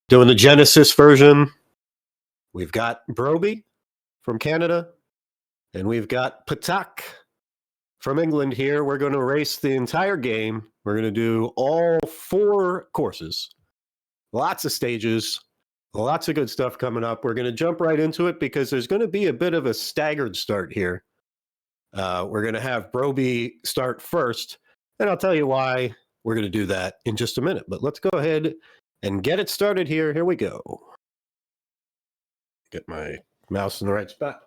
Doing the Genesis version. We've got Broby from Canada, and we've got Patak from England here. We're going to race the entire game. We're going to do all 4 courses. Lots of stages, lots of good stuff coming up. We're going to jump right into it because there's going to be a bit of a staggered start here. We're going to have Broby start first, and I'll tell you why we're going to do that in just a minute. But let's go ahead and get it started here. Here we go. Get my mouse in the right spot.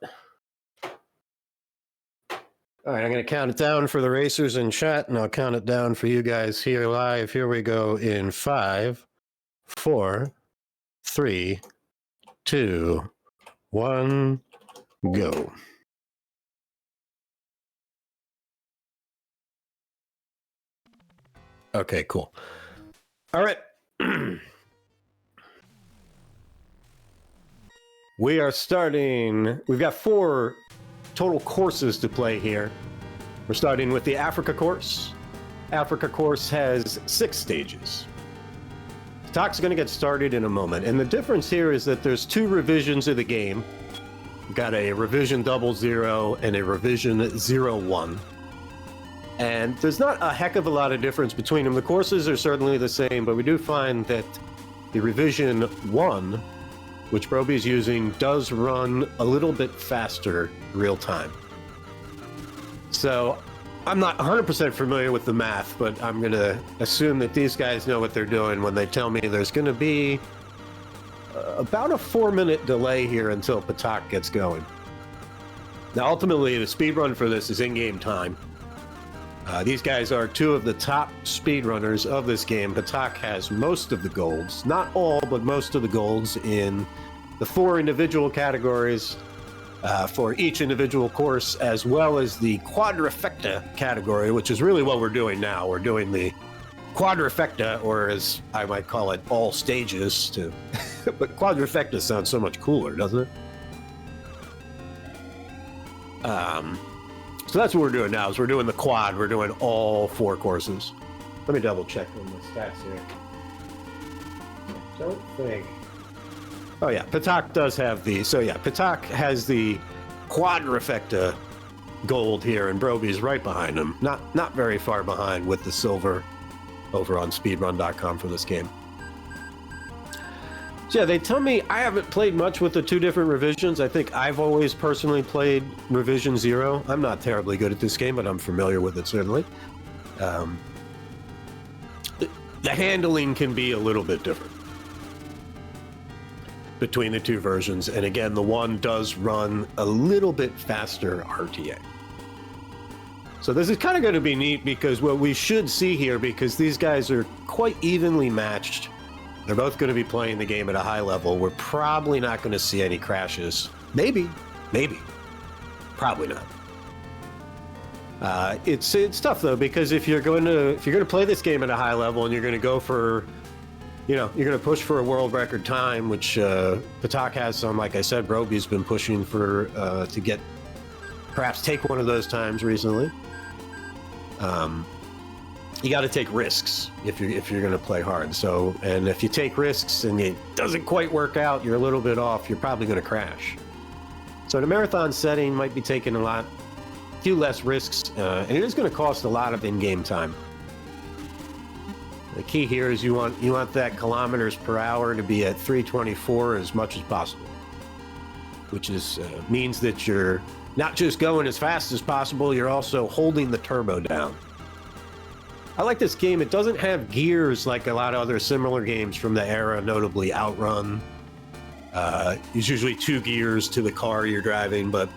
All right, I'm going to count it down for the racers in chat, and I'll count it down for you guys here live. Here we go in 5, 4, 3, 2, 1, go. Okay, cool. All right. We are starting. We've got 4 total courses to play here. We're starting with the Africa course. Africa course has 6 stages. Talk's going to get started in a moment. And the difference here is that there's 2 revisions of the game. We've got a revision 00 and a revision 01. And there's not a heck of a lot of difference between them. The courses are certainly the same, but we do find that the revision 1, which Broby's using, does run a little bit faster real time. So I'm not 100% familiar with the math, but I'm going to assume that these guys know what they're doing when they tell me there's going to be about a 4-minute delay here until Patak gets going. Now, ultimately, the speed run for this is in-game time. These guys are 2 of the top speedrunners of this game. Patak has most of the golds, not all, but most of the golds in the 4 individual categories for each individual course, as well as the quadrifecta category, which is really what we're doing now. We're doing the quadrifecta, or as I might call it, all stages. But quadrifecta sounds so much cooler, doesn't it? So that's what we're doing now, is we're doing the quad. We're doing all 4 courses. Let me double check on the stats here. Don't think. Oh yeah, Patak does have the, so yeah, Patak has the quadrifecta gold here, and Broby's right behind him. Not very far behind with the silver over on speedrun.com for this game. So yeah, they tell me I haven't played much with the 2 different revisions. I think I've always personally played revision 0. I'm not terribly good at this game, but I'm familiar with it, certainly. The handling can be a little bit different between the 2 versions. And again, the one does run a little bit faster RTA. So this is kind of going to be neat, because what we should see here, because these guys are quite evenly matched, they're both going to be playing the game at a high level. We're probably not going to see any crashes. Maybe. Probably not. It's tough though, because if you're going to play this game at a high level and you're going to go for, you're going to push for a world record time, which Patak has some. Like I said, Broby's been pushing for to perhaps take one of those times recently. You got to take risks if you're going to play hard. So, and if you take risks and it doesn't quite work out, you're a little bit off, you're probably going to crash. So the marathon setting might be taking a few less risks, and it is going to cost a lot of in-game time. The key here is you want that kilometers per hour to be at 324 as much as possible, which is means that you're not just going as fast as possible, you're also holding the turbo down. I like this game. It doesn't have gears like a lot of other similar games from the era, notably Outrun. It's usually 2 gears to the car you're driving, but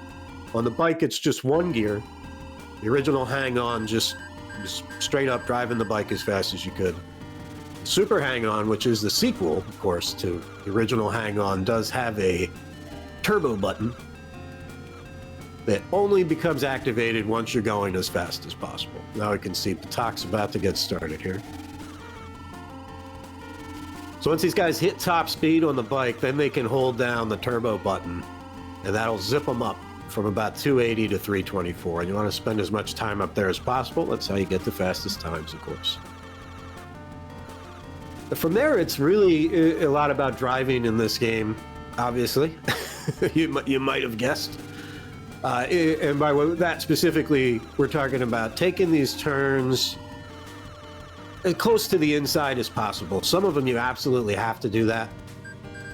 on the bike it's just 1 gear. The original Hang-On, just straight up driving the bike as fast as you could. Super Hang-On, which is the sequel, of course, to the original Hang-On, does have a turbo button that only becomes activated once you're going as fast as possible. Now we can see Patak's about to get started here. So once these guys hit top speed on the bike, then they can hold down the turbo button, and that'll zip them up from about 280 to 324. And you want to spend as much time up there as possible. That's how you get the fastest times, of course. From there, it's really a lot about driving in this game, obviously. you might have guessed. And by that specifically, we're talking about taking these turns as close to the inside as possible. Some of them you absolutely have to do that,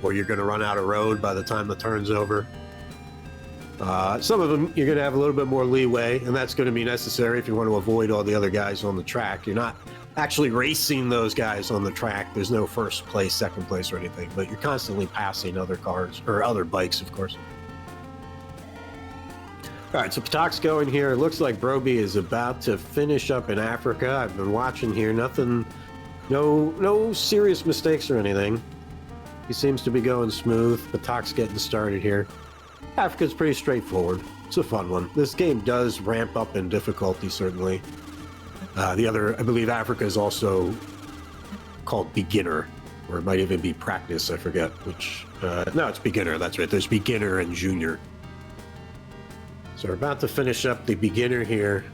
or you're going to run out of road by the time the turn's over. Some of them you're going to have a little bit more leeway, and that's going to be necessary if you want to avoid all the other guys on the track. You're not actually racing those guys on the track. There's no first place, second place, or anything, but you're constantly passing other cars, or other bikes, of course. All right, so Patak's going here. It looks like Brobee is about to finish up in Africa. I've been watching here. Nothing, no serious mistakes or anything. He seems to be going smooth. Patak's getting started here. Africa's pretty straightforward. It's a fun one. This game does ramp up in difficulty, certainly. The other, I believe Africa is also called beginner, or it might even be practice. I forget which. No, it's beginner. That's right. There's beginner and junior. So we're about to finish up the beginner here.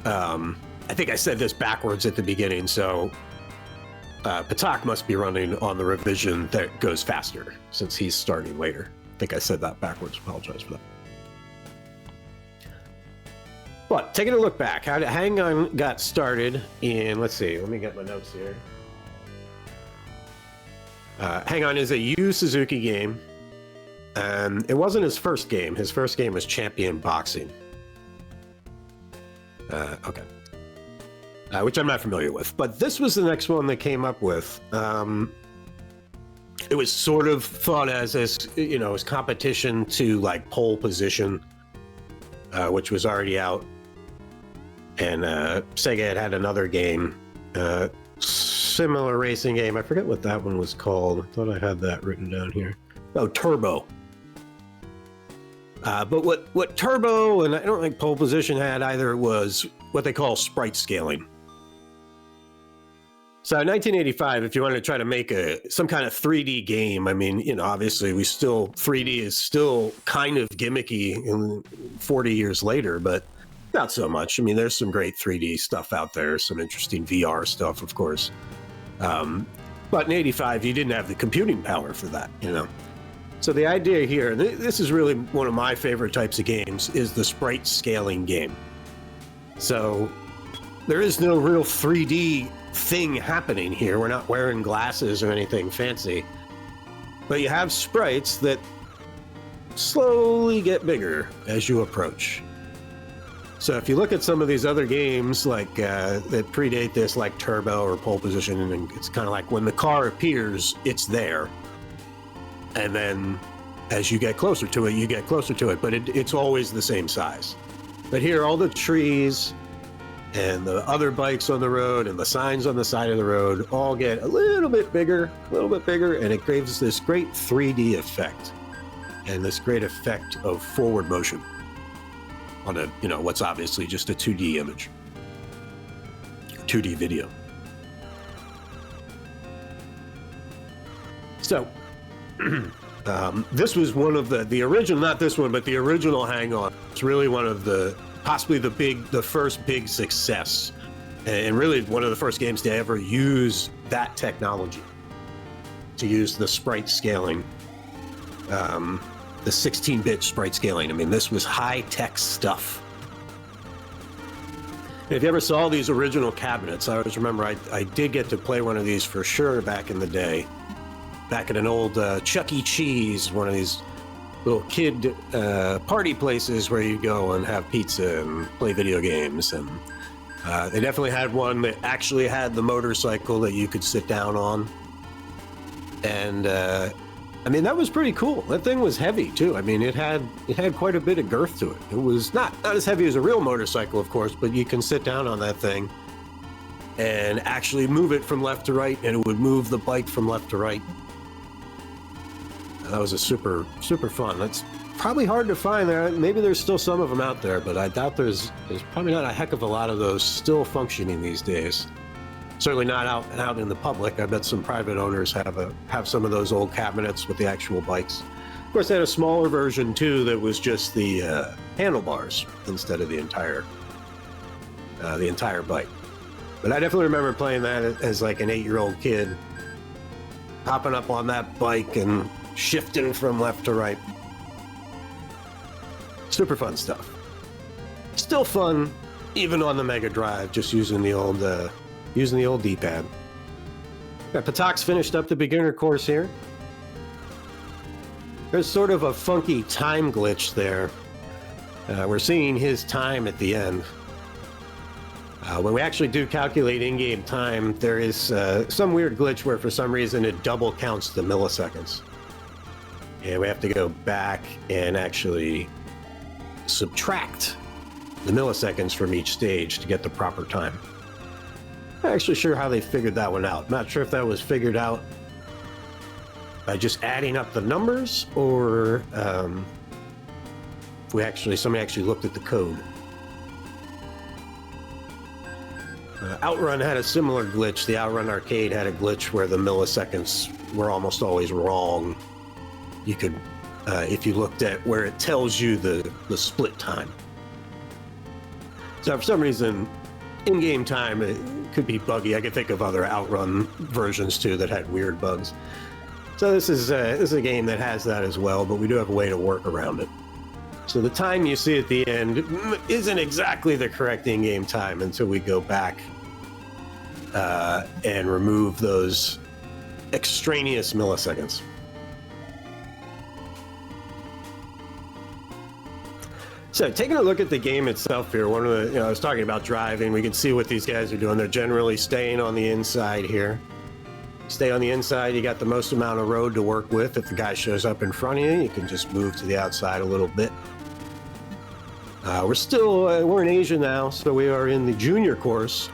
I think I said this backwards at the beginning, so Patak must be running on the revision that goes faster, since he's starting later. I think I said that backwards. Apologize for that. But taking a look back, how Hang On got started in, let's see, let me get my notes here. Hang On is a Yu Suzuki game. It wasn't his first game. His first game was Champion Boxing. Okay. Which I'm not familiar with. But this was the next one they came up with. It was sort of thought as you know, as competition to like Pole Position, which was already out. And Sega had another game, similar racing game. I forget what that one was called. I thought I had that written down here. Oh, Turbo. But what Turbo, and I don't think Pole Position had either, was what they call sprite scaling. So in 1985, if you wanted to try to make some kind of 3D game, I mean, you know, obviously 3D is still kind of gimmicky in 40 years later, but not so much. I mean, there's some great 3D stuff out there, some interesting VR stuff, of course. But in 85, you didn't have the computing power for that, you know. So the idea here, and this is really one of my favorite types of games, is the sprite scaling game. So there is no real 3D thing happening here. We're not wearing glasses or anything fancy. But you have sprites that slowly get bigger as you approach. So if you look at some of these other games like that predate this, like Turbo or Pole Position, and it's kind of like when the car appears, it's there. And then as you get closer to it, you get closer to it, but it's always the same size. But here, all the trees and the other bikes on the road and the signs on the side of the road all get a little bit bigger, and it gives this great 3D effect and this great effect of forward motion on a, you know, what's obviously just a 2D image, 2D video. So this was one of the original, not this one, but the original Hang On. It's really one of possibly the first big success, and really one of the first games to ever use that technology, to use the sprite scaling, the 16-bit sprite scaling. I mean, this was high-tech stuff. And if you ever saw these original cabinets, I always remember I did get to play one of these for sure back in the day. Back at an old Chuck E. Cheese, one of these little kid party places where you go and have pizza and play video games. And they definitely had one that actually had the motorcycle that you could sit down on. And I mean, that was pretty cool. That thing was heavy too. I mean, it had quite a bit of girth to it. It was not as heavy as a real motorcycle, of course, but you can sit down on that thing and actually move it from left to right, and it would move the bike from left to right. That was a super fun. That's probably hard to find there. Maybe there's still some of them out there, but I doubt there's probably not a heck of a lot of those still functioning these days. Certainly not out in the public. I bet some private owners have some of those old cabinets with the actual bikes. Of course, they had a smaller version too that was just the handlebars instead of the entire bike. But I definitely remember playing that as like an 8-year-old kid, hopping up on that bike and shifting from left to right. Super fun stuff. Still fun, even on the Mega Drive, just using the old D-pad. Patak's finished up the beginner course here. There's sort of a funky time glitch there. We're seeing his time at the end. When we actually do calculate in-game time, there is some weird glitch where for some reason it double counts the milliseconds. And we have to go back and actually subtract the milliseconds from each stage to get the proper time. I'm not actually sure how they figured that one out. Not sure if that was figured out by just adding up the numbers, or if somebody actually looked at the code. Outrun had a similar glitch. The Outrun arcade had a glitch where the milliseconds were almost always wrong. You could, if you looked at where it tells you the split time. So for some reason, in-game time, it could be buggy. I could think of other Outrun versions too that had weird bugs. So this is a game that has that as well, but we do have a way to work around it. So the time you see at the end isn't exactly the correct in-game time until we go back and remove those extraneous milliseconds. So taking a look at the game itself here, one of the, I was talking about driving, we can see what these guys are doing. They're generally staying on the inside here. Stay on the inside, you got the most amount of road to work with. If the guy shows up in front of you, you can just move to the outside a little bit. We're in Asia now, so we are in the junior course.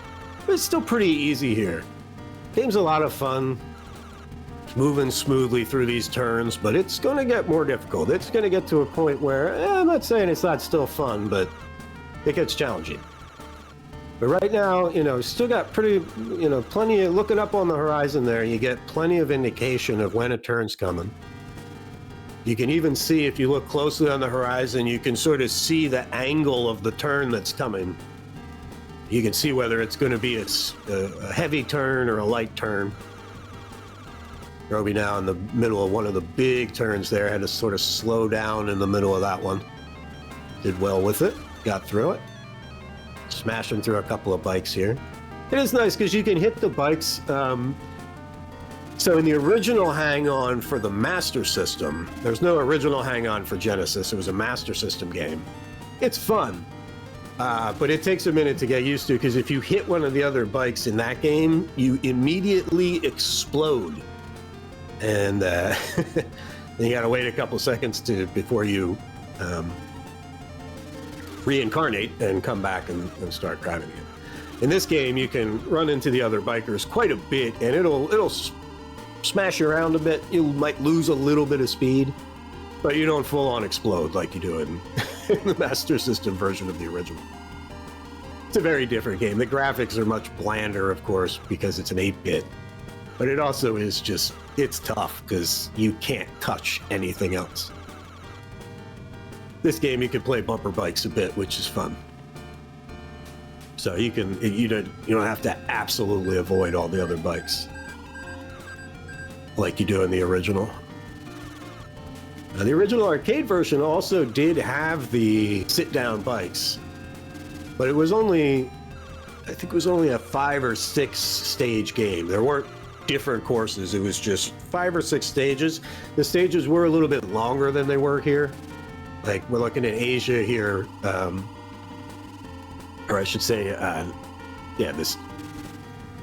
But it's still pretty easy here. Game's a lot of fun. It's moving smoothly through these turns, but it's going to get more difficult. It's going to get to a point where, I'm not saying it's not still fun, but it gets challenging. But right now, still got plenty of, looking up on the horizon there, you get plenty of indication of when a turn's coming. You can even see, if you look closely on the horizon, you can sort of see the angle of the turn that's coming. You can see whether it's going to be a heavy turn or a light turn. Broby now in the middle of one of the big turns there, had to sort of slow down in the middle of that one. Did well with it, got through it. Smashing through a couple of bikes here. It is nice because you can hit the bikes. So in the original hang-on for the Master System, there's no original hang-on for Genesis. It was a Master System game. It's fun, but it takes a minute to get used to, because if you hit one of the other bikes in that game, you immediately explode. And then you gotta wait a couple seconds before you reincarnate and come back and start driving again. In this game, you can run into the other bikers quite a bit, and it'll smash you around a bit. You might lose a little bit of speed, but you don't full-on explode like you do in the Master System version of the original. It's a very different game. The graphics are much blander, of course, because it's an 8-bit, but it also is just, it's tough because you can't touch anything else. This game, you can play bumper bikes a bit, which is fun. So you don't have to absolutely avoid all the other bikes like you do in the original. Now, the original arcade version also did have the sit-down bikes, but it was only, I think it was only a 5 or 6 stage game. There weren't different courses. It was just 5 or 6 stages. The stages were a little bit longer than they were here. Like, we're looking at Asia here, or I should say,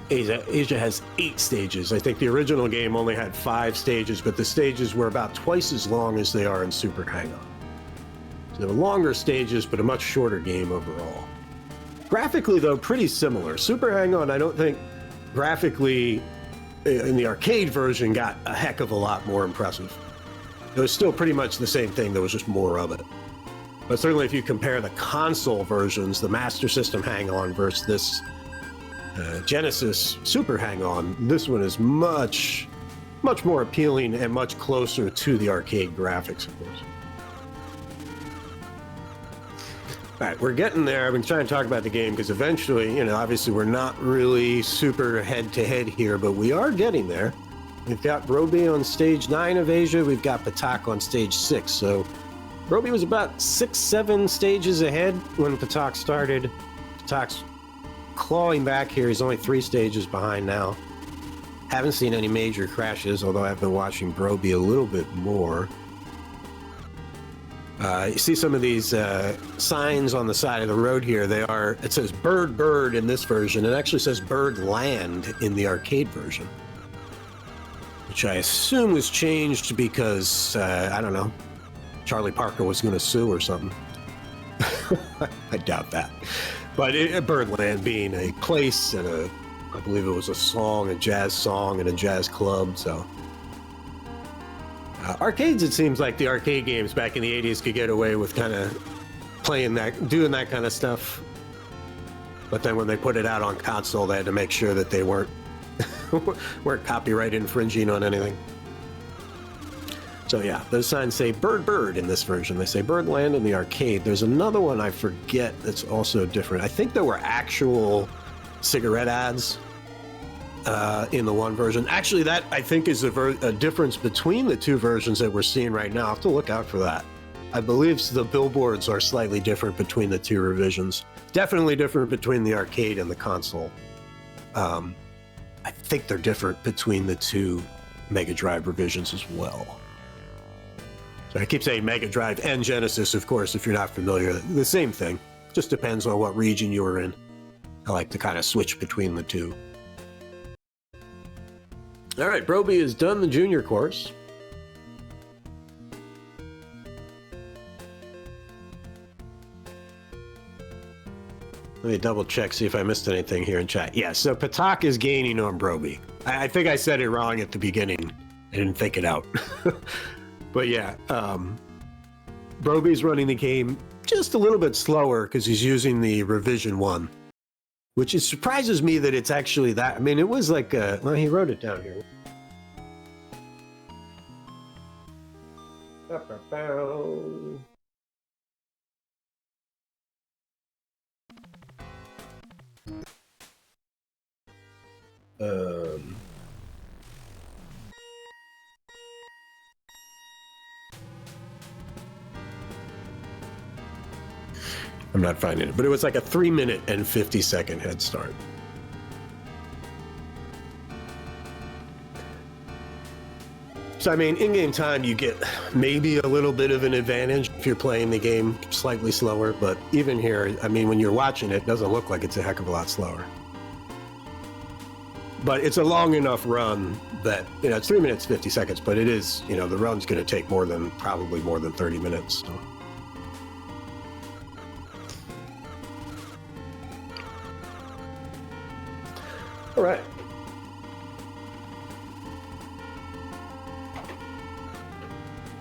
Asia has 8 stages. I think the original game only had 5 stages, but the stages were about twice as long as they are in Super Hang-On. So they were longer stages, but a much shorter game overall. Graphically, though, pretty similar. Super Hang-On, I don't think graphically in the arcade version got a heck of a lot more impressive. It was still pretty much the same thing, there was just more of it. But certainly if you compare the console versions, the Master System Hang-On versus this Genesis Super Hang-On, this one is much more appealing and much closer to the arcade graphics, of course. All right, we're getting there. I've been trying to talk about the game because eventually, you know, obviously we're not really super head-to-head here, but we are getting there. We've got Brobee on stage 9 of Asia. We've got Patak on stage 6. So Brobee was about 6-7 stages ahead when Patak started. Patak's clawing back here. He's only 3 stages behind now. Haven't seen any major crashes, although I've been watching Brobee a little bit more. You see some of these signs on the side of the road here. It says Bird Bird in this version. It actually says Bird Land in the arcade version, which I assume was changed because, I don't know, Charlie Parker was going to sue or something. I doubt that. But Birdland being a place and I believe it was a song, a jazz song and a jazz club, so. Arcades, it seems like the arcade games back in the 80s could get away with kind of doing that kind of stuff. But then when they put it out on console, they had to make sure that they weren't copyright infringing on anything. So yeah, those signs say Bird Bird in this version. They say Birdland in the arcade. There's another one I forget that's also different. I think there were actual cigarette ads in the one version. Actually, that I think is a difference between the 2 versions that we're seeing right now. I'll have to look out for that. I believe the billboards are slightly different between the 2 revisions. Definitely different between the arcade and the console. I think they're different between the 2 Mega Drive revisions as well. So I keep saying Mega Drive and Genesis, of course, if you're not familiar. The same thing. Just depends on what region you were in. I like to kind of switch between the 2. All right, Brobee has done the junior course. Let me double check, see if I missed anything here in chat. Yeah, so Patak is gaining on Brobee. I think I said it wrong at the beginning. I didn't think it out. But yeah, Brobee's running the game just a little bit slower because he's using the revision 1. Which surprises me that it's actually that. I mean, it was like, well, he wrote it down here. I'm not finding it, but it was like a 3-minute and 50-second head start. So, I mean, in-game time, you get maybe a little bit of an advantage if you're playing the game slightly slower, but even here, I mean, when you're watching it, it doesn't look like it's a heck of a lot slower. But it's a long enough run that, you know, it's 3 minutes, 50 seconds, but it is, you know, the run's going to take probably more than 30 minutes. So. All right.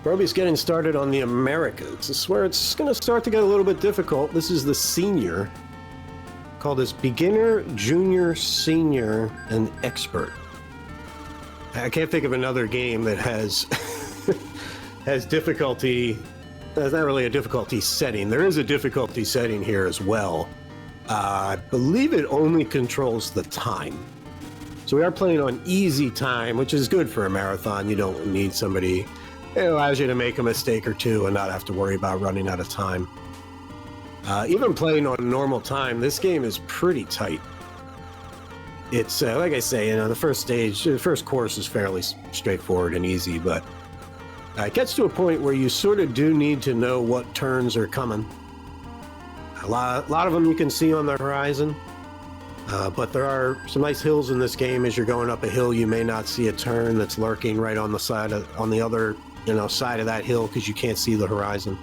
Brobee's getting started on the Americas. This is where it's going to start to get a little bit difficult. This is the senior. Called as Beginner, Junior, Senior, and Expert. I can't think of another game that has has difficulty. That's not really a difficulty setting. There is a difficulty setting here as well. I believe it only controls the time. So we are playing on easy time, which is good for a marathon. You don't need somebody. It allows you to make a mistake or two and not have to worry about running out of time. Even playing on normal time, this game is pretty tight. It's, like I say, you know, the first course is fairly straightforward and easy, but it gets to a point where you sort of do need to know what turns are coming. A lot of them you can see on the horizon, but there are some nice hills in this game. As you're going up a hill, you may not see a turn that's lurking right on the side on the other, you know, side of that hill because you can't see the horizon.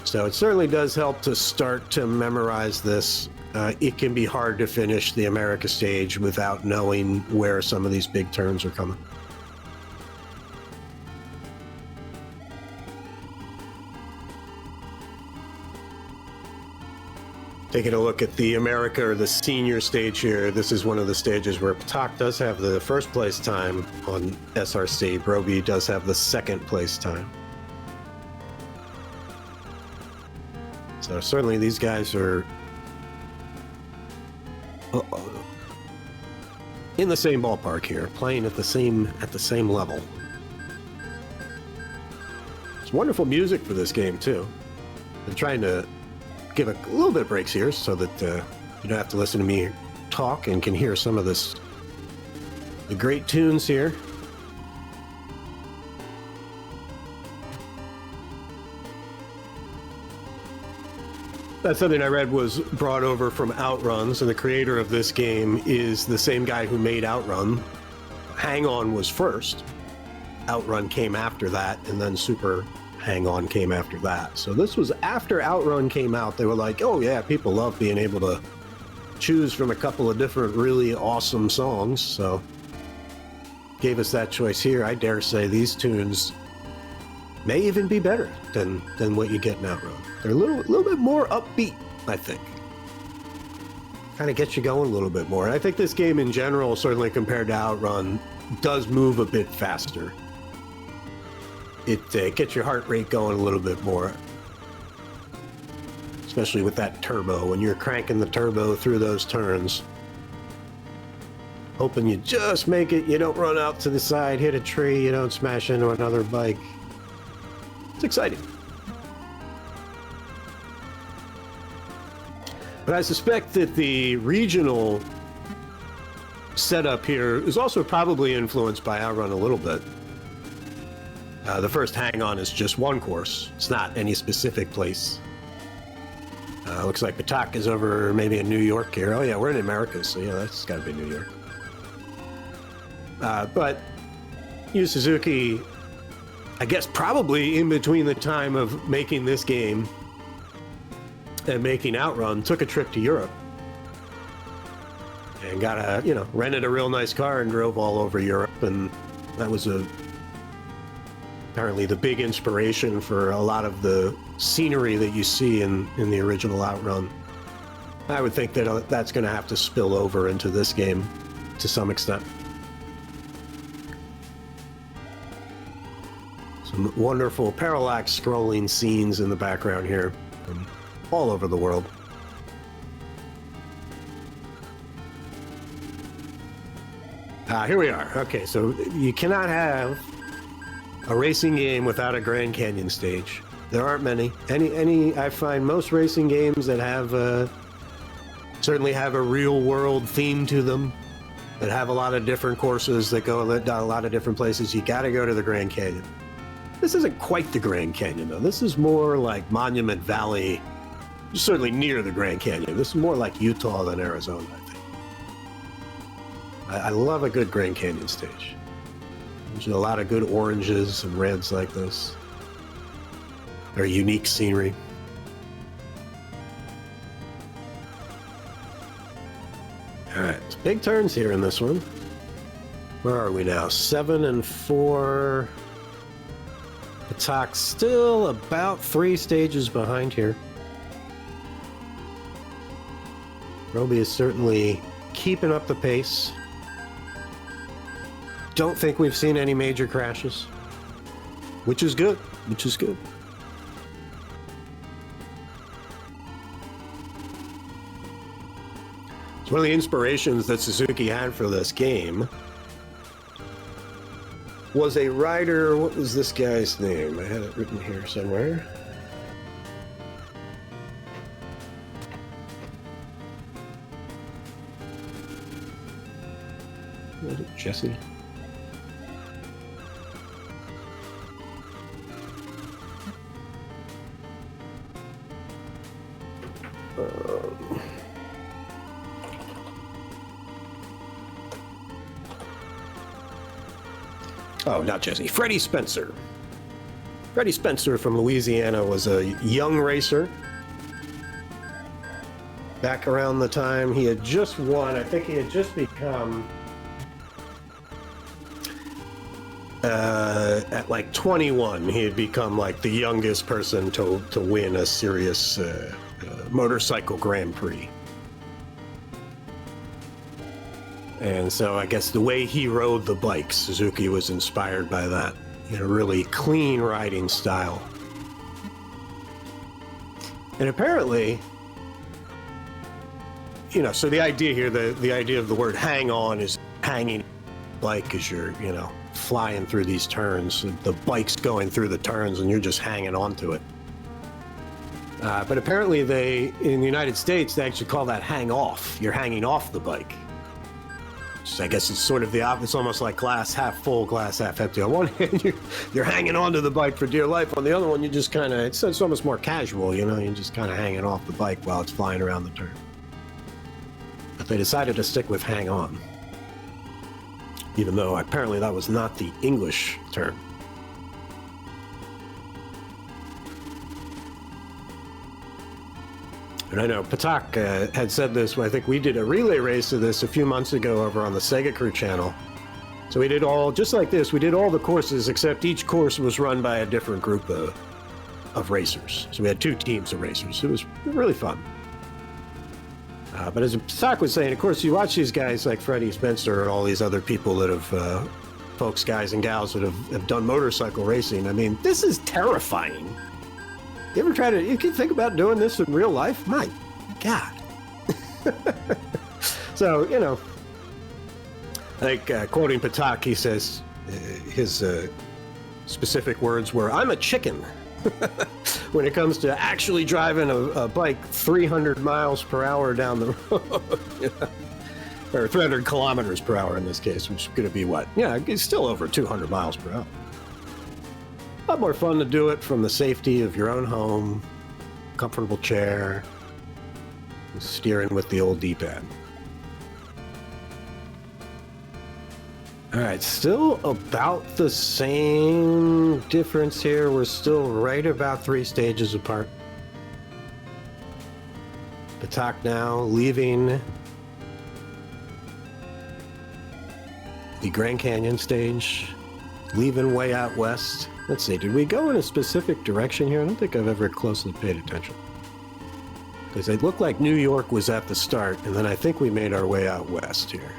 So it certainly does help to start to memorize this. It can be hard to finish the America stage without knowing where some of these big turns are coming. Taking a look at the America or the senior stage here, this is one of the stages where Patak does have the first place time on SRC. Brobee does have the second place time. So certainly these guys are in the same ballpark here, playing at the same level. It's wonderful music for this game too. They're trying to give a little bit of breaks here so that you don't have to listen to me talk and can hear some of the great tunes here. That's something I read was brought over from Outruns, and the creator of this game is the same guy who made Outrun. Hang On was first. Outrun came after that, and then Super Hang On came after that. So this was after Outrun came out. They were like, oh yeah, people love being able to choose from a couple of different really awesome songs. So gave us that choice here. I dare say these tunes may even be better than what you get in Outrun. They're a little bit more upbeat, I think. Kind of gets you going a little bit more. I think this game in general, certainly compared to Outrun, does move a bit faster. It gets your heart rate going a little bit more. Especially with that turbo, when you're cranking the turbo through those turns. Hoping you just make it, you don't run out to the side, hit a tree, you don't smash into another bike. It's exciting. But I suspect that the regional setup here is also probably influenced by Outrun a little bit. The first Hang On is just one course. It's not any specific place. Looks like Patak is over maybe in New York here. Oh yeah, we're in America, so yeah, that's got to be New York. But Yu Suzuki, I guess probably in between the time of making this game and making Outrun, took a trip to Europe and rented a real nice car and drove all over Europe, and that was apparently the big inspiration for a lot of the scenery that you see in the original Outrun. I would think that that's going to have to spill over into this game to some extent. Some wonderful parallax scrolling scenes in the background here from all over the world. Here we are. Okay, so you cannot have a racing game without a Grand Canyon stage. There aren't many. I find most racing games that have certainly have a real world theme to them, that have a lot of different courses that go a lot of different places. You got to go to the Grand Canyon. This isn't quite the Grand Canyon though. This is more like Monument Valley, certainly near the Grand Canyon. This is more like Utah than Arizona, I think. I love a good Grand Canyon stage. There's a lot of good oranges and reds like this. Very unique scenery. Alright, big turns here in this one. Where are we now? 7 and 4. Patak still about 3 stages behind here. Brobeebass is certainly keeping up the pace. Don't think we've seen any major crashes, which is good. It's one of the inspirations that Suzuki had for this game was a rider. What was this guy's name? I had it written here somewhere. Was it Jesse? Oh, not Jesse. Freddie Spencer. Freddie Spencer from Louisiana was a young racer. Back around the time he had just won, I think he had just become... at like 21, he had become like the youngest person to win a serious motorcycle Grand Prix. And so I guess the way he rode the bike, Suzuki was inspired by that. He had a really clean riding style. And apparently, you know, so the idea here, the idea of the word hang on is hanging bike as you're, you know, flying through these turns. The bike's going through the turns and you're just hanging on to it. But apparently in the United States, they actually call that hang off. You're hanging off the bike. So I guess it's sort of the opposite. It's almost like glass half full, glass half empty. On one hand, you're hanging onto the bike for dear life. On the other one, you just kind of, it's almost more casual, you know, you're just kind of hanging off the bike while it's flying around the turn. But they decided to stick with hang on, even though apparently that was not the English term. And I know Patak had said this, I think we did a relay race of this a few months ago over on the Sega Crew channel. So we did all, just like this, we did all the courses, except each course was run by a different group of racers. So we had 2 teams of racers. It was really fun. But as Patak was saying, of course, you watch these guys like Freddie Spencer and all these other people that have, folks, guys and gals that have done motorcycle racing. I mean, this is terrifying. You ever you can think about doing this in real life? My God. So, you know, like quoting Patak, he says his specific words were, "I'm a chicken." When it comes to actually driving a bike 300 miles per hour down the road, you know? Or 300 kilometers per hour in this case, which is going to be what? Yeah, it's still over 200 miles per hour. A lot more fun to do it from the safety of your own home, comfortable chair, steering with the old D-pad. All right, still about the same difference here. We're still right about 3 stages apart. Patak now leaving the Grand Canyon stage, leaving way out west. Let's see, did we go in a specific direction here? I don't think I've ever closely paid attention. Because it looked like New York was at the start, and then I think we made our way out west here.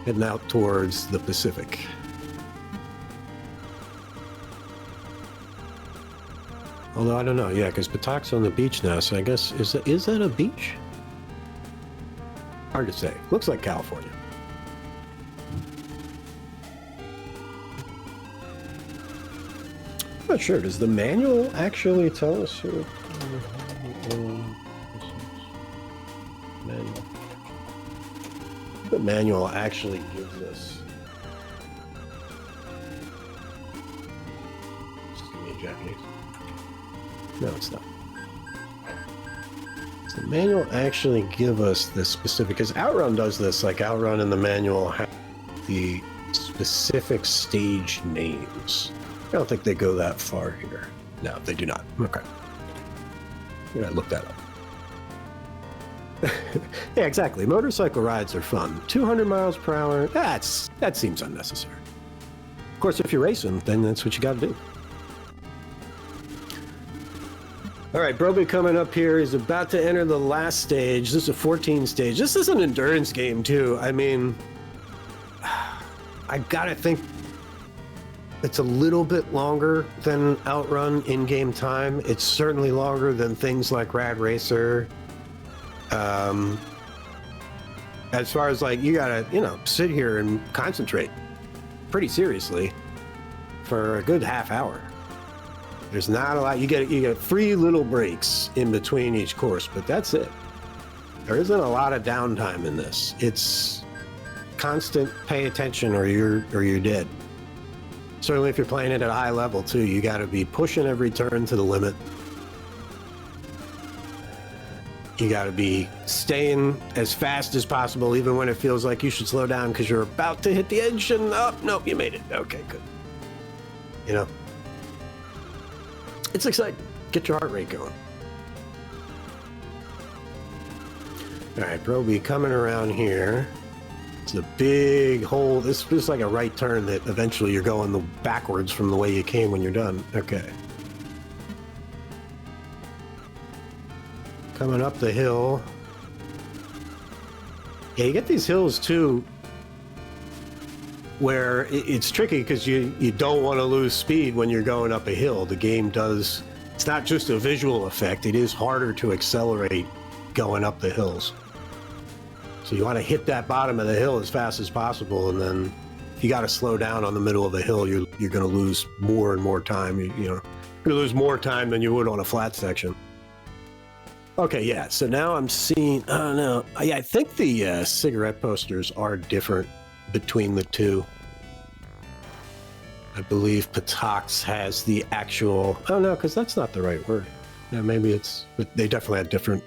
Heading out towards the Pacific. Although, I don't know, yeah, because Patak's on the beach now, so I guess, is that a beach? Hard to say. Looks like California. I'm not sure. Does the manual actually tell us here? Manual. The manual actually gives us. Just give me a Japanese. No, it's not. Does the manual actually give us the specific? Because Outrun does this. Like Outrun in the manual have the specific stage names. I don't think they go that far here. No, they do not. Okay. I'm gonna look that up. Yeah, exactly. Motorcycle rides are fun. 200 miles per hour, that seems unnecessary. Of course, if you're racing, then that's what you gotta do. All right, Broby coming up here. He's about to enter the last stage. This is a 14 stage. This is an endurance game, too. I mean, I gotta think it's a little bit longer than Outrun in-game time. It's certainly longer than things like Rad Racer. As far as like, you gotta, you know, sit here and concentrate pretty seriously for a good half hour. There's not a lot. You get 3 little breaks in between each course, but that's it. There isn't a lot of downtime in this. It's constant pay attention or you're dead. Certainly if you're playing it at a high level too, you got to be pushing every turn to the limit. You got to be staying as fast as possible, even when it feels like you should slow down because you're about to hit the edge and, oh, nope, you made it. Okay, good. You know, it's exciting. Get your heart rate going. All right, Broby coming around here. It's a big hole. This is like a right turn that eventually you're going backwards from the way you came when you're done. Okay. Coming up the hill. Yeah, you get these hills too where it's tricky because you don't want to lose speed when you're going up a hill. The game does It's not just a visual effect. It is harder to accelerate going up the hills. So you want to hit that bottom of the hill as fast as possible, and then if you got to slow down on the middle of the hill, you're going to lose more and more time. You're going to lose more time than you would on a flat section. Okay, yeah. So now I'm seeing. Oh no, yeah. I think the cigarette posters are different between the two. I believe Patak's has the actual. Oh no, because that's not the right word. Yeah, maybe it's. But they definitely had different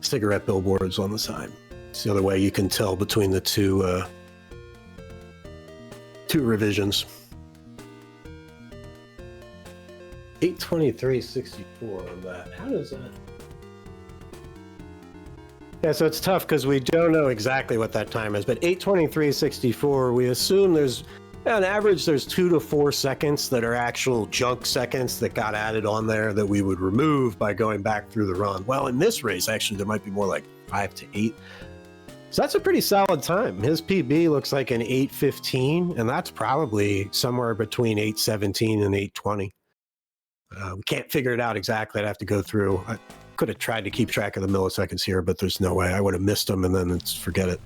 cigarette billboards on the side. It's the other way you can tell between the two revisions. 823.64 on that. How does that? Yeah, so it's tough because we don't know exactly what that time is, but 823.64, we assume there's, on average, there's 2 to 4 seconds that are actual junk seconds that got added on there that we would remove by going back through the run. Well, in this race, actually, there might be more like 5 to 8. So that's a pretty solid time. His PB looks like an 8:15, and that's probably somewhere between 8:17 and 8:20. We can't figure it out exactly. I'd have to go through. I could have tried to keep track of the milliseconds here, but there's no way. I would have missed them, and then forget it.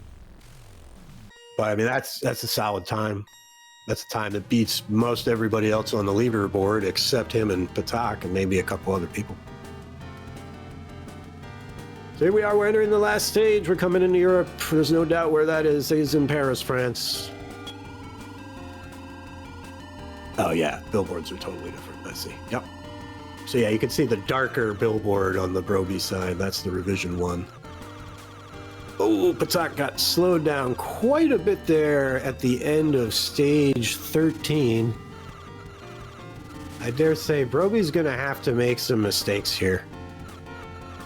But I mean, that's a solid time. That's a time that beats most everybody else on the leaderboard, except him and Patak, and maybe a couple other people. So here we are. We're entering the last stage. We're coming into Europe. There's no doubt where that is. It's in Paris, France. Oh yeah, billboards are totally different. I see. Yep. So yeah, you can see the darker billboard on the Brobeebass side. That's the revision 1. Oh, Patak got slowed down quite a bit there at the end of stage 13. I dare say Brobeebass going to have to make some mistakes here.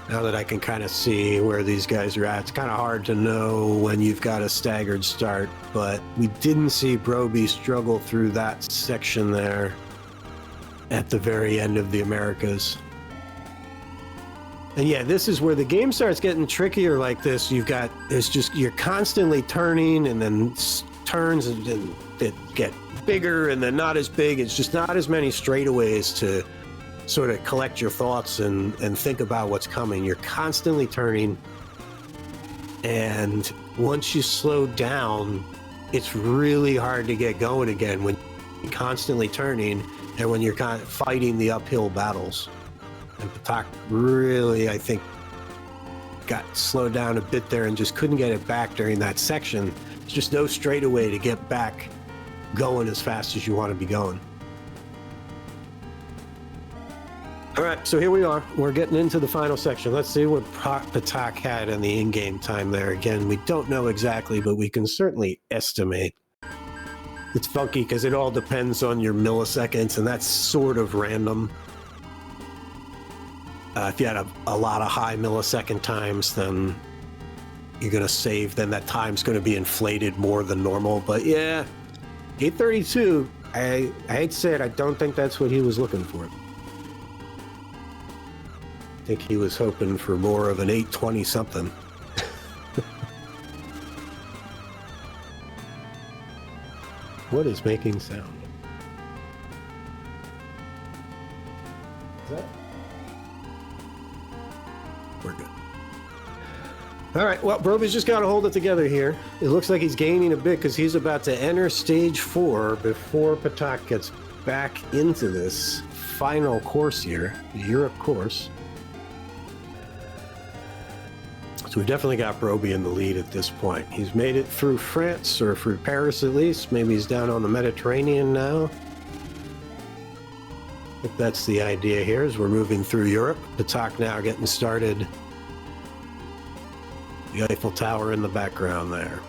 Now that I can kind of see where these guys are at, it's kind of hard to know when you've got a staggered start, but we didn't see Brobeebass struggle through that section there at the very end of the Americas. And yeah, this is where the game starts getting trickier like this. You're constantly turning, and then turns and that get bigger and then not as big. It's just not as many straightaways to sort of collect your thoughts and think about what's coming. You're constantly turning, and once you slow down, it's really hard to get going again when you're constantly turning and when you're kind of fighting the uphill battles. And Patak really, I think, got slowed down a bit there and just couldn't get it back during that section. There's just no straightaway to get back going as fast as you want to be going. All right, so here we are. We're getting into the final section. Let's see what Patak had in the in-game time there. Again, we don't know exactly, but we can certainly estimate. It's funky because it all depends on your milliseconds, and that's sort of random. If you had a lot of high millisecond times, then you're going to save. Then that time's going to be inflated more than normal. But yeah, 8:32, I hate to say it, I don't think that's what he was looking for. I think he was hoping for more of an 8:20 something. What is making sound? Is that? We're good. All right, well, Brobeebass just got to hold it together here. It looks like he's gaining a bit because he's about to enter stage 4 before Patak gets back into this final course here, the Europe course. So we've definitely got Brobeebass in the lead at this point. He's made it through France, or through Paris at least. Maybe he's down on the Mediterranean now. I think that's the idea here, as we're moving through Europe. Patak now getting started. The Eiffel Tower in the background there.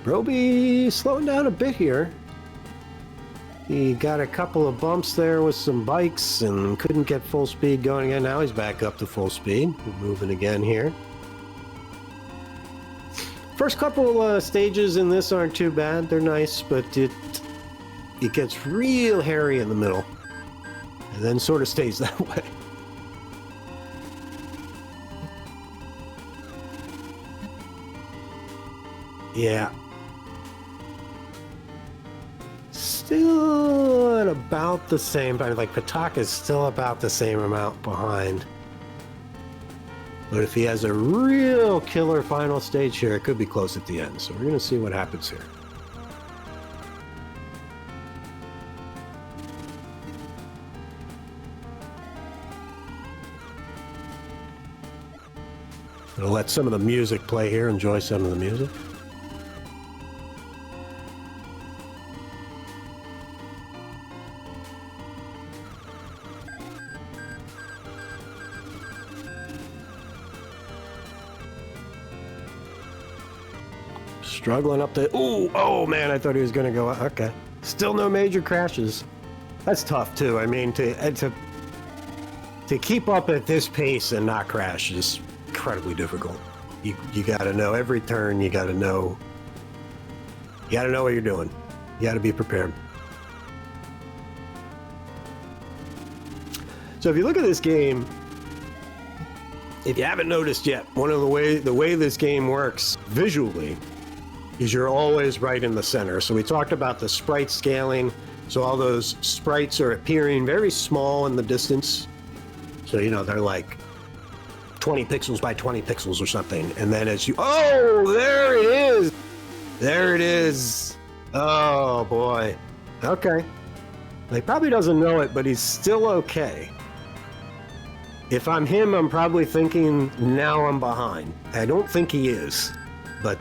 Brobeebass slowing down a bit here. He got a couple of bumps there with some bikes and couldn't get full speed going again. Now he's back up to full speed. We're moving again here. First couple stages in this aren't too bad. They're nice, but it gets real hairy in the middle and then sort of stays that way. Yeah. still at about the same, but like Patak is still about the same amount behind. But if he has a real killer final stage here, it could be close at the end. So we're going to see what happens here. I'll let some of the music play here. Enjoy some of the music. Struggling up the... Ooh, oh man, I thought he was going to go... Okay. Still no major crashes. That's tough too. I mean, to keep up at this pace and not crash is incredibly difficult. You got to know every turn. You got to know what you're doing. You got to be prepared. So if you look at this game, if you haven't noticed yet, one of the way this game works visually is you're always right in the center. So we talked about the sprite scaling. So all those sprites are appearing very small in the distance. So, you know, they're like 20 pixels by 20 pixels or something. And then as you, oh, there it is. There it is. Oh boy. Okay. He probably doesn't know it, but he's still okay. If I'm him, I'm probably thinking, now I'm behind. I don't think he is, but,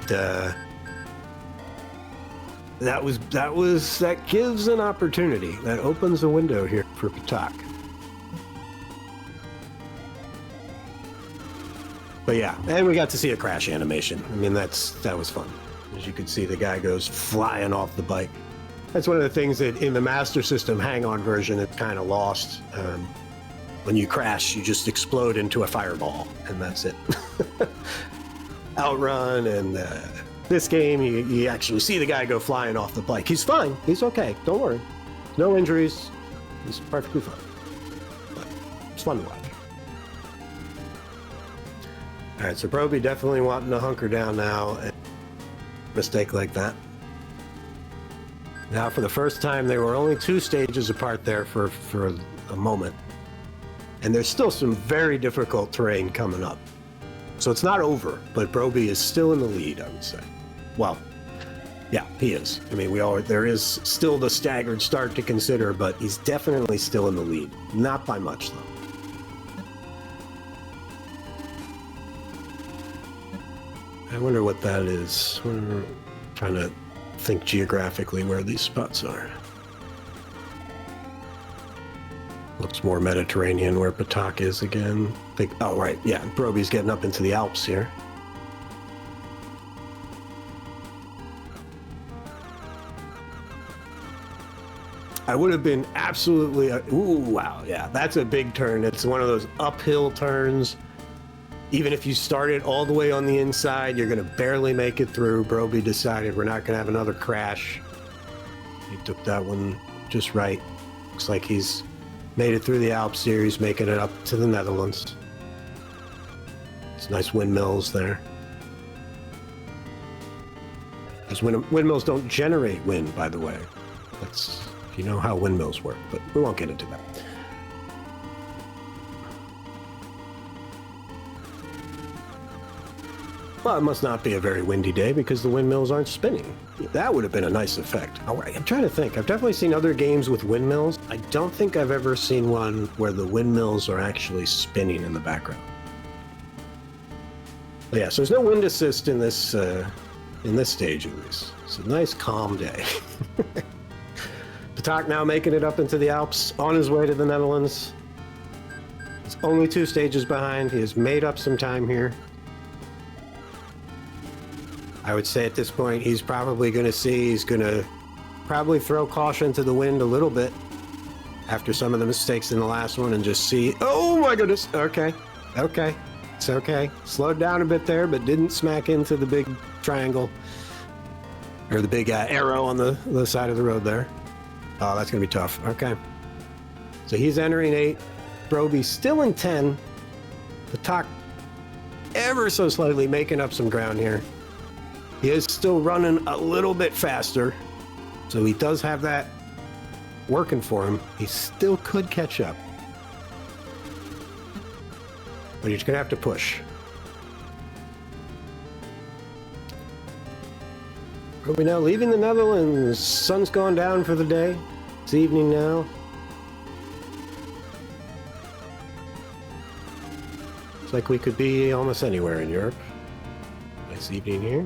that gives an opportunity. That opens a window here for Patak. But yeah, and we got to see a crash animation. I mean, that was fun. As you can see, the guy goes flying off the bike. That's one of the things that in the Master System hang-on version, it's kind of lost. When you crash, you just explode into a fireball, and that's it. Outrun and... this game, you actually see the guy go flying off the bike. He's fine. He's okay. Don't worry. No injuries. He's perfectly fine. But it's fun to watch. All right, so Brobee definitely wanting to hunker down now. And mistake like that. Now, for the first time, they were only 2 stages apart there for a moment. And there's still some very difficult terrain coming up. So it's not over, but Brobee is still in the lead, I would say. Well, yeah, he is. I mean, there is still the staggered start to consider, but he's definitely still in the lead. Not by much, though. I wonder what that is. We're trying to think geographically where these spots are. Looks more Mediterranean where Patak is again. Oh, right, yeah, Brobee's getting up into the Alps here. I would have been absolutely... ooh, wow, yeah, that's a big turn. It's one of those uphill turns. Even if you started all the way on the inside, you're going to barely make it through. Brobee decided we're not going to have another crash. He took that one just right. Looks like he's made it through the Alps series, making it up to the Netherlands. It's nice windmills there. Because windmills don't generate wind, by the way. That's... if you know how windmills work, but we won't get into that. Well, it must not be a very windy day because the windmills aren't spinning. That would have been a nice effect. All right, I'm trying to think. I've definitely seen other games with windmills. I don't think I've ever seen one where the windmills are actually spinning in the background. But yeah, so there's no wind assist in this stage at least. It's a nice calm day. Patak now making it up into the Alps, on his way to the Netherlands. He's only 2 stages behind. He has made up some time here. I would say at this point, he's probably going to see, he's going to probably throw caution to the wind a little bit after some of the mistakes in the last one and just see, oh my goodness, okay, it's okay. Slowed down a bit there, but didn't smack into the big triangle or the big arrow on the side of the road there. Oh, that's going to be tough. Okay. So he's entering 8. Brobee still in 10. Patak ever so slightly making up some ground here. He is still running a little bit faster. So he does have that working for him, he still could catch up. But he's going to have to push. Are we now leaving the Netherlands? Sun's gone down for the day. It's evening now. It's like we could be almost anywhere in Europe. Nice evening here.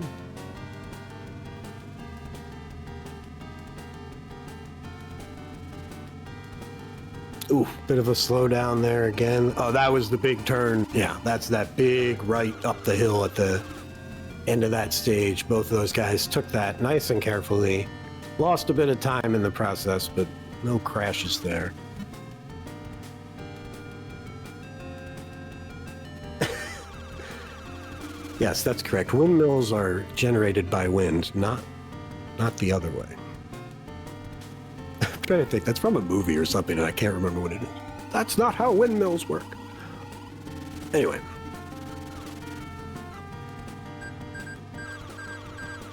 Ooh, bit of a slowdown there again. Oh, that was the big turn. Yeah, that's that big right up the hill at the end of that stage. Both of those guys took that nice and carefully. Lost a bit of time in the process, but no crashes there. Yes, that's correct. Windmills are generated by wind, not the other way. I'm trying to think. That's from a movie or something, and I can't remember what it is. That's not how windmills work. Anyway.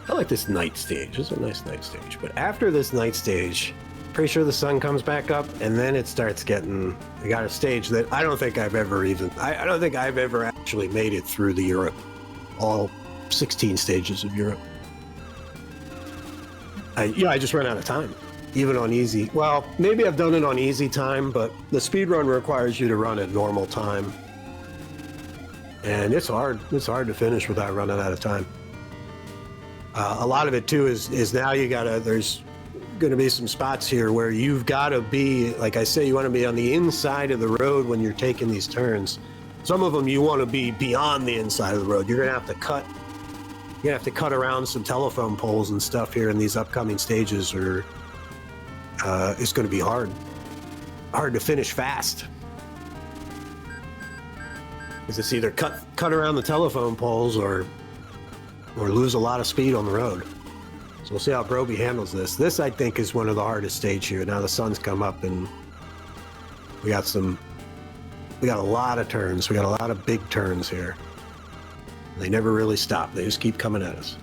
I like this night stage. It's a nice night stage. But after this night stage, pretty sure the sun comes back up, and then it starts getting... We got a stage that I don't think I've ever even... I don't think I've ever actually made it through the Europe. All 16 stages of Europe. I just ran out of time. Even on easy. Well, maybe I've done it on easy time, but the speedrun requires you to run at normal time. And it's hard. It's hard to finish without running out of time. A lot of it too is now you gotta, there's gonna be some spots here where you've gotta be, like I say, you wanna be on the inside of the road when you're taking these turns. Some of them you wanna be beyond the inside of the road. You're gonna have to cut, around some telephone poles and stuff here in these upcoming stages, or it's gonna be hard to finish fast. Because it's either cut around the telephone poles or lose a lot of speed on the road. So we'll see how Brobee handles this. This, I think, is one of the hardest stages here. Now the sun's come up and we got a lot of turns. We got a lot of big turns here. They never really stop. They just keep coming at us.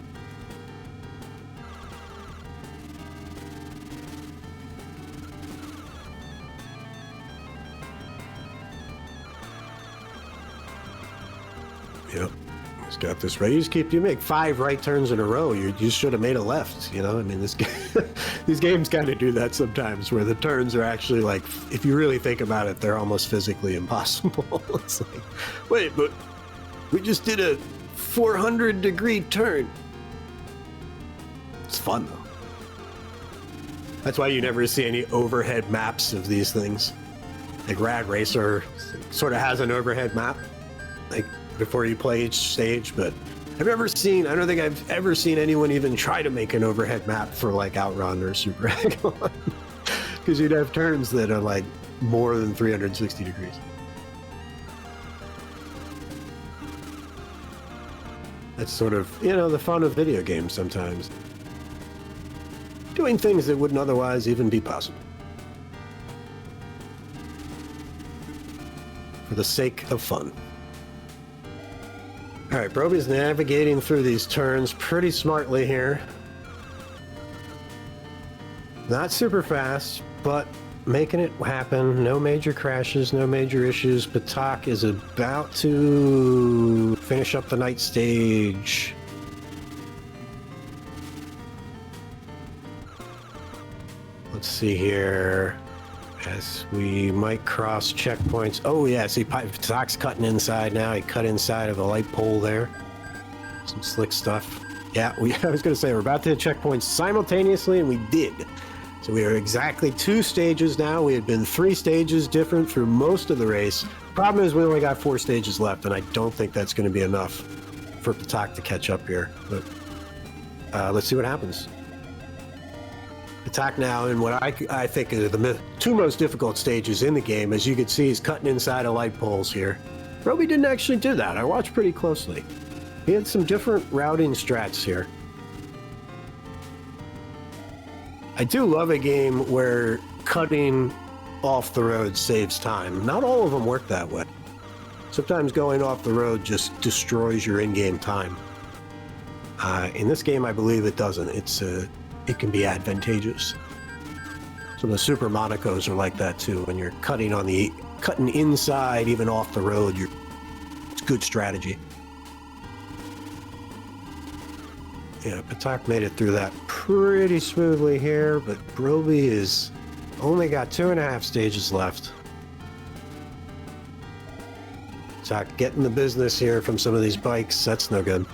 Yep. Got this right. You make 5 right turns in a row. You just should have made a left. You know, I mean, these games kind of do that sometimes, where the turns are actually like, if you really think about it, they're almost physically impossible. It's like, wait, but we just did a 400-degree turn. It's fun though. That's why you never see any overhead maps of these things. Like Rad Racer sort of has an overhead map, like, before you play each stage, but I don't think I've ever seen anyone even try to make an overhead map for like Outrun or Super Egg-On, because you'd have turns that are like more than 360 degrees. That's sort of, you know, the fun of video games sometimes. Doing things that wouldn't otherwise even be possible. For the sake of fun. All right, Brobee's navigating through these turns pretty smartly here. Not super fast, but making it happen. No major crashes, no major issues. Patak is about to finish up the night stage. Let's see here. As we might cross checkpoints. Oh yeah, see, Patak's cutting inside now. He cut inside of the light pole there. Some slick stuff. Yeah, I was going to say, we're about to hit checkpoints simultaneously, and we did. So we are exactly 2 stages now. We had been 3 stages different through most of the race. Problem is we only got 4 stages left, and I don't think that's going to be enough for Patak to catch up here. But let's see what happens. Attack now in what I think are the 2 most difficult stages in the game. As you can see, he's cutting inside of light poles here. Brobee didn't actually do that. I watched pretty closely. He had some different routing strats here. I do love a game where cutting off the road saves time. Not all of them work that way. Sometimes going off the road just destroys your in-game time. In this game, I believe it doesn't. It can be advantageous. So the Super Monacos are like that too. When you're cutting inside, even off the road, it's good strategy. Yeah, Patak made it through that pretty smoothly here, but Brobee is only got 2.5 stages left. Patak getting the business here from some of these bikes, that's no good.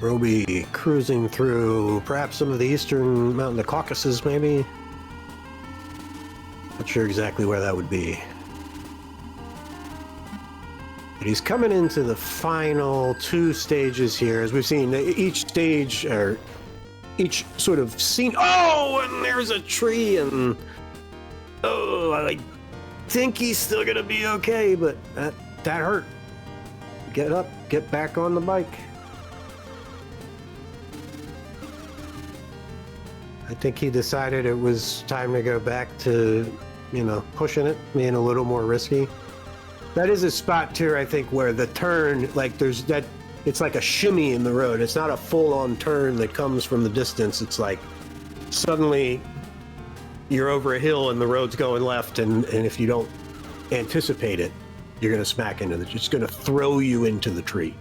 Brobee cruising through perhaps some of the eastern mountain, the Caucasus maybe. Not sure exactly where that would be. But he's coming into the final 2 stages here. As we've seen, each stage, or each sort of scene... Oh, and there's a tree, and... Oh, I think he's still going to be okay, but that hurt. Get up, get back on the bike. I think he decided it was time to go back to, pushing it, being a little more risky. That is a spot too, I think, where the turn, like it's like a shimmy in the road. It's not a full-on turn that comes from the distance. It's like suddenly you're over a hill and the road's going left, and if you don't anticipate it, you're going to smack into it. It's going to throw you into the tree.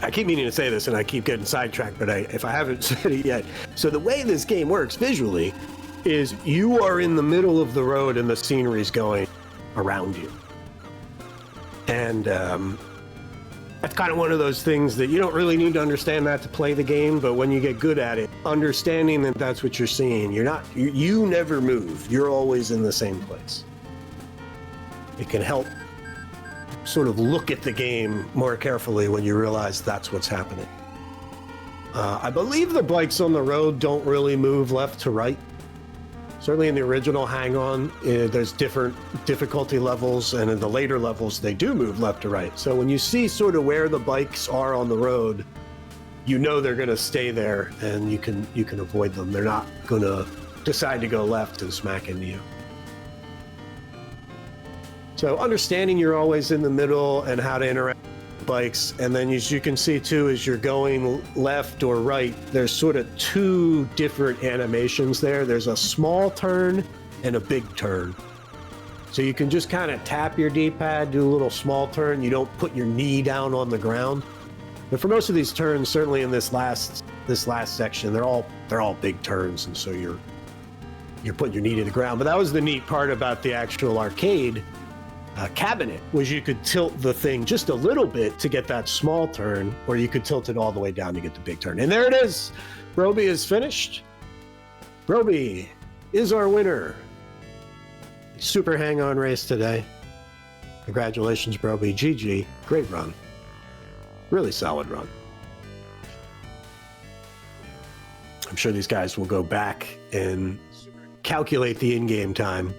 I keep meaning to say this and I keep getting sidetracked, but if I haven't said it yet. So the way this game works visually is you are in the middle of the road and the scenery's going around you. And that's kind of one of those things that you don't really need to understand that to play the game, but when you get good at it, understanding that that's what you're seeing, you never move. You're always in the same place. It can help sort of look at the game more carefully when you realize that's what's happening. I believe the bikes on the road don't really move left to right. Certainly in the original Hang On, there's different difficulty levels, and in the later levels, they do move left to right. So when you see sort of where the bikes are on the road, you know they're going to stay there, and you can avoid them. They're not going to decide to go left and smack into you. So understanding you're always in the middle and how to interact with bikes, and then as you can see too, as you're going left or right, there's sort of 2 different animations there. There's a small turn and a big turn. So you can just kind of tap your D-pad, do a little small turn. You don't put your knee down on the ground. But for most of these turns, certainly in this last section, they're all big turns, and so you're putting your knee to the ground. But that was the neat part about the actual arcade cabinet, was you could tilt the thing just a little bit to get that small turn, or you could tilt it all the way down to get the big turn. And there it is. Brobee is finished. Brobee is our winner. Super hang-on race today. Congratulations, Brobee. GG. Great run. Really solid run. I'm sure these guys will go back and calculate the in-game time.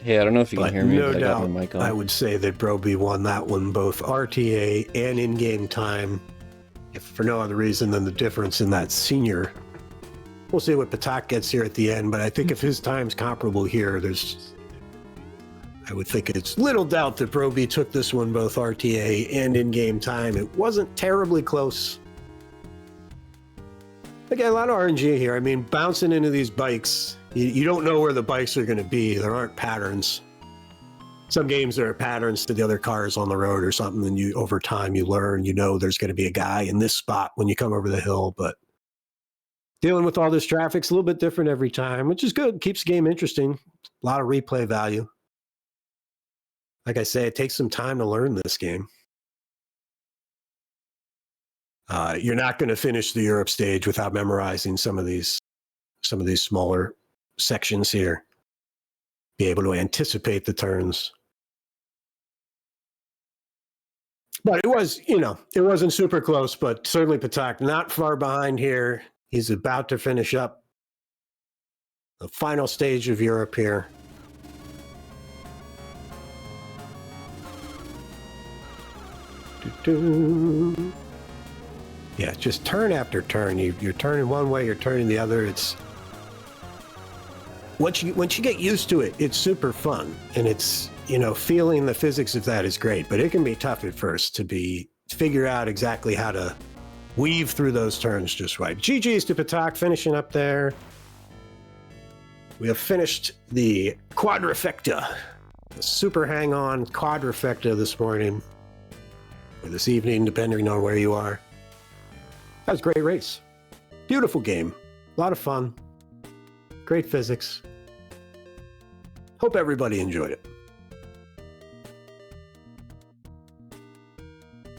Hey, I don't know if you can hear me, no but doubt, I got my mic on. I would say that Brobee won that one, both RTA and in-game time, if for no other reason than the difference in that senior. We'll see what Patak gets here at the end, but I think if his time's comparable here, I would think it's little doubt that Brobee took this one, both RTA and in-game time. It wasn't terribly close. Again, a lot of RNG here. I mean, bouncing into these bikes, you don't know where the bikes are going to be. There aren't patterns. Some games there are patterns to the other cars on the road or something, and over time you learn, there's going to be a guy in this spot when you come over the hill. But dealing with all this traffic's a little bit different every time, which is good. Keeps the game interesting. A lot of replay value. Like I say, it takes some time to learn this game. You're not going to finish the Europe stage without memorizing some of these smaller sections here. Be able to anticipate the turns. But it was, it wasn't super close, but certainly Patak not far behind here. He's about to finish up the final stage of Europe here. Yeah, just turn after turn. You're turning one way, you're turning the other. once you get used to it, it's super fun, and it's, you know, feeling the physics of that is great. But it can be tough at first to figure out exactly how to weave through those turns just right. GG's to Patak finishing up there. We have finished the quadrifecta, the super hang-on quadrifecta this morning, or this evening, depending on where you are. That was a great race. Beautiful game. A lot of fun. Great physics. Hope everybody enjoyed it.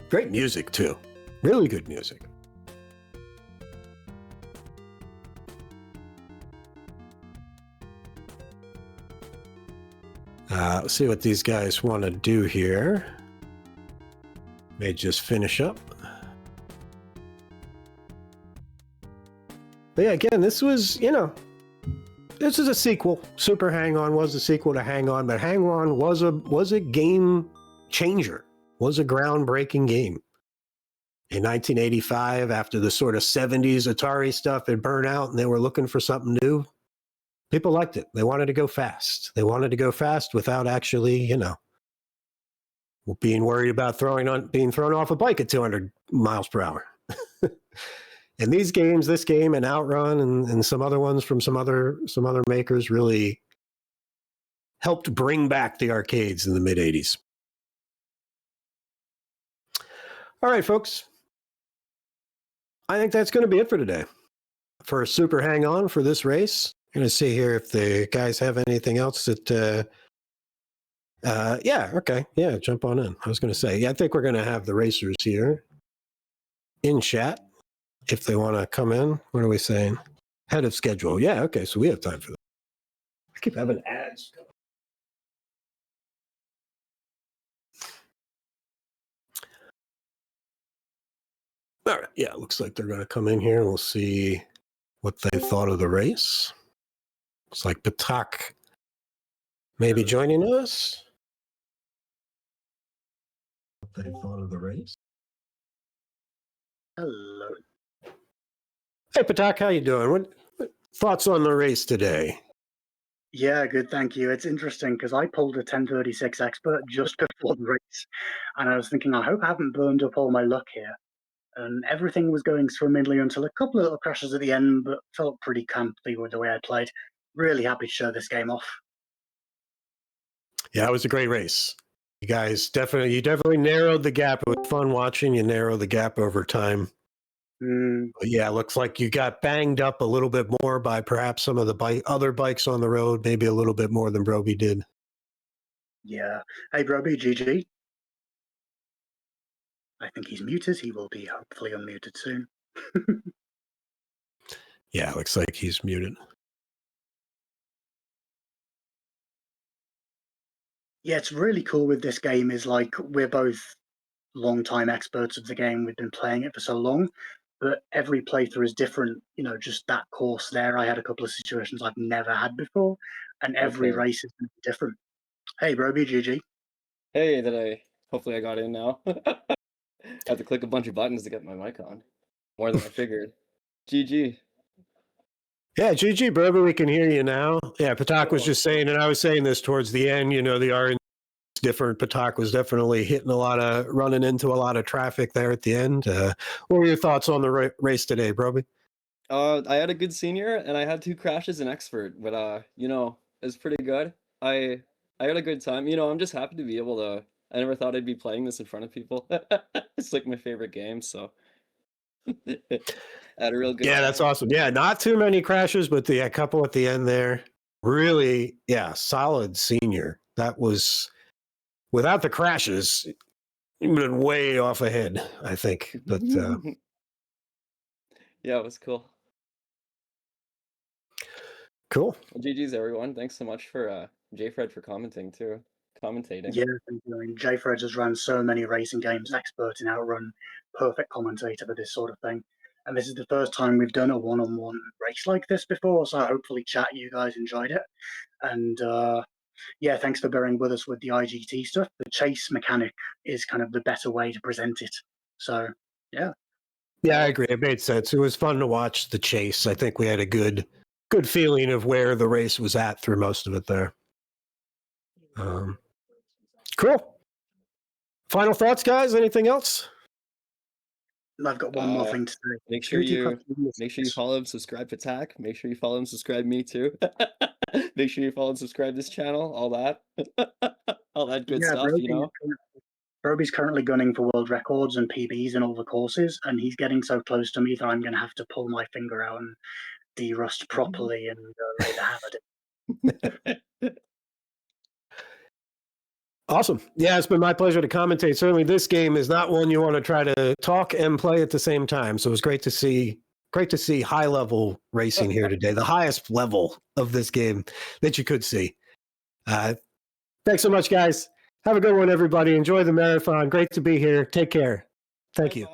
Great music, too. Really good music. Let's see what these guys want to do here. May just finish up. But yeah, again, this was, you know, this is a sequel. Super Hang-On was a sequel to Hang-On, but Hang-On was a game changer, was a groundbreaking game. In 1985, after the sort of 70s Atari stuff had burned out and they were looking for something new, people liked it. They wanted to go fast. They wanted to go fast without actually, you know, being worried about being thrown off a bike at 200 miles per hour. And these games, this game and Outrun and some other ones from some other makers really helped bring back the arcades in the mid-'80s. All right, folks. I think that's going to be it for today. For Super Hang-On for this race. I'm going to see here if the guys have anything else that... yeah, okay. Yeah, jump on in. I was going to say, yeah, I think we're going to have the racers here in chat. If they want to come in, what are we saying? Head of schedule. Yeah, okay, so we have time for that. I keep having ads. All right, yeah, looks like they're going to come in here. We'll see what they thought of the race. Looks like Patak may be joining us. What they thought of the race. Hello. Hey, Patak, how you doing? What thoughts on the race today? Yeah, good, thank you. It's interesting because I pulled a 1036 expert just before the race, and I was thinking, I hope I haven't burned up all my luck here. And everything was going swimmingly until a couple of little crashes at the end, but felt pretty comfy with the way I played. Really happy to show this game off. Yeah, it was a great race. You guys definitely narrowed the gap. It was fun watching you narrow the gap over time. But yeah, it looks like you got banged up a little bit more by perhaps some of the other bikes on the road, maybe a little bit more than Brobee did. Yeah. Hey, Brobee, GG. I think he's muted. He will be hopefully unmuted soon. Yeah, looks like he's muted. Yeah, it's really cool with this game is like we're both long-time experts of the game. We've been playing it for so long, but every playthrough is different. You know, just that course there, I had a couple of situations I've never had before, and every race is different. Hey, Brobee, GG. Hey, hopefully I got in now. I have to click a bunch of buttons to get my mic on. More than I figured. GG. Yeah, GG, Brobee, we can hear you now. Yeah, Patak was just saying, and I was saying this towards the end, you know, the RNG is different. Patak was definitely running into a lot of traffic there at the end. What were your thoughts on the race today, Brobee? I had a good senior, and I had 2 crashes in expert, but you know, it was pretty good. I had a good time. You know, I'm just happy to be able to. I never thought I'd be playing this in front of people. It's like my favorite game, so I had a real good time. That's awesome. Yeah, not too many crashes, but a couple at the end there. Really, yeah, solid senior. That was, without the crashes, you've been way off ahead, I think. But yeah, it was cool. Cool. Well, GG's everyone. Thanks so much for JFred for commentating. Yeah, thank you. I mean, JFred has run so many racing games, expert in Outrun, perfect commentator for this sort of thing. And this is the first time we've done a one-on-one race like this before, so hopefully chat you guys enjoyed it. And yeah, thanks for bearing with us with the IGT stuff. The chase mechanic is kind of the better way to present it. So, yeah. Yeah, I agree. It made sense. It was fun to watch the chase. I think we had a good good feeling of where the race was at through most of it there. Cool. Final thoughts, guys? Anything else? I've got one more thing to say. Make sure Security you questions. follow and subscribe to Tack. Make sure you follow and subscribe me too. Make sure you follow and subscribe this channel. All that, all that good stuff. You know. Brobee's currently gunning for world records and PBs in all the courses, and he's getting so close to me that I'm going to have to pull my finger out and de-rust properly and lay the hammer down. Awesome. Yeah, it's been my pleasure to commentate. Certainly this game is not one you want to try to talk and play at the same time. So it was great to see high level racing here today, the highest level of this game that you could see. Thanks so much, guys. Have a good one, everybody. Enjoy the marathon. Great to be here. Take care. Thank you.